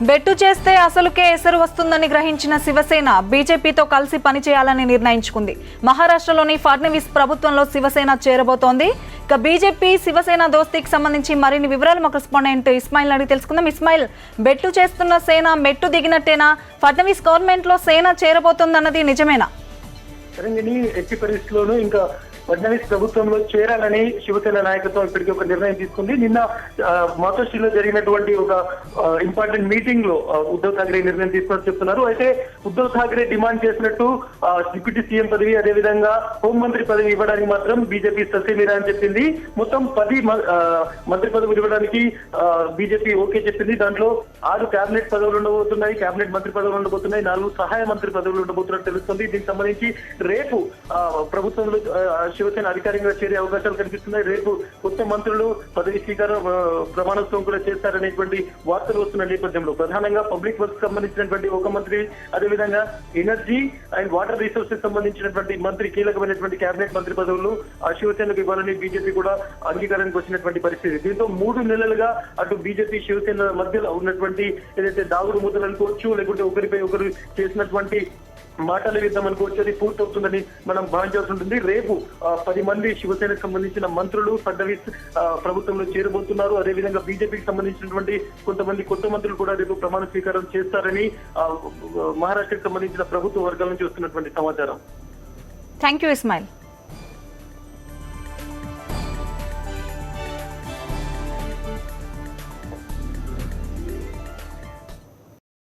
బెట్టు చేస్తే అసలుకే ఎసరు వస్తుందని గ్రహించిన శివసేన బీజేపీతో కలిసి పనిచేయాలని నిర్ణయించుకుంది. మహారాష్ట్రలోని ఫడ్నవీస్ ప్రభుత్వంలో శివసేన చేరబోతోంది. ఇక బీజేపీ శివసేన దోస్తీకి సంబంధించి మరిన్ని వివరాలు మా కరెస్పాండెంట్ ఇస్మాయిల్ అడిగి తెలుసుకుందాం. ఇస్మాయిల్, బెట్టు చేస్తున్న సేన మెట్టు దిగినట్టేనా? ఫడ్నవీస్ గవర్నమెంట్ లో సేన చేరబోతోందన్నది నిజమేనా? ఎట్టి పరిస్థితుల్లోనూ ఇంకా ఫడ్నవీస్ ప్రభుత్వంలో చేరాలని శివసేన నాయకత్వం ఇప్పటికీ ఒక నిర్ణయం తీసుకుంది. నిన్న మాతోశ్రీలో జరిగినటువంటి ఒక ఇంపార్టెంట్ మీటింగ్ లో ఉద్ధవ్ ఠాక్రే నిర్ణయం తీసుకుని చెప్తున్నారు. అయితే ఉద్ధవ్ ఠాక్రే డిమాండ్ చేసినట్టు డిప్యూటీ సీఎం పదవి, అదేవిధంగా హోంమంత్రి పదవి ఇవ్వడానికి మాత్రం బీజేపీ ససేమిరా అని చెప్పింది. మొత్తం 10 మంత్రి పదవులు ఇవ్వడానికి బీజేపీ ఓకే చెప్పింది. దాంట్లో 6 కేబినెట్ పదవులు ఉండబోతున్నాయి, కేబినెట్ మంత్రి పదవులు ఉండబోతున్నాయి, 4 సహాయ మంత్రి పదవులు ఉండబోతున్నట్టు తెలుస్తుంది. దీనికి సంబంధించి రేపు ప్రభుత్వంలో శివసేన అధికారికంగా చేరే అవకాశాలు కనిపిస్తున్నాయి. రేపు కొత్త మంత్రులు పదవి స్వీకారం ప్రమాణోత్సవం కూడా చేస్తారనేటువంటి వార్తలు వస్తున్న నేపథ్యంలో ప్రధానంగా పబ్లిక్ వర్క్స్ సంబంధించినటువంటి ఒక మంత్రి, అదేవిధంగా ఎనర్జీ అండ్ వాటర్ రిసోర్సెస్ సంబంధించినటువంటి మంత్రి, కీలకమైనటువంటి కేబినెట్ మంత్రి పదవులు శివసేనకు ఇవ్వాలని బీజేపీ కూడా అంగీకారానికి వచ్చినటువంటి పరిస్థితి. దీంతో 3 నెలలుగా అటు బీజేపీ శివసేన మధ్యలో ఉన్నటువంటి ఏదైతే దాగుడు మూతలు అనుకోవచ్చు, లేకుంటే ఒకరిపై ఒకరు చేసినటువంటి మాటల యుద్ధం అనుకోవచ్చు, అది పూర్తవుతుందని మనం భావించాల్సి ఉంటుంది. రేపు 10 మంది శివసేనకు సంబంధించిన మంత్రులు ఫడ్నవీస్ ప్రభుత్వంలో చేరబోతున్నారు. అదేవిధంగా బీజేపీకి సంబంధించినటువంటి కొంతమంది కొత్త మంత్రులు కూడా రేపు ప్రమాణ స్వీకారం చేస్తారని మహారాష్ట్రకు సంబంధించిన ప్రభుత్వ వర్గాల నుంచి వస్తున్నటువంటి సమాచారం. Thank you Ismail.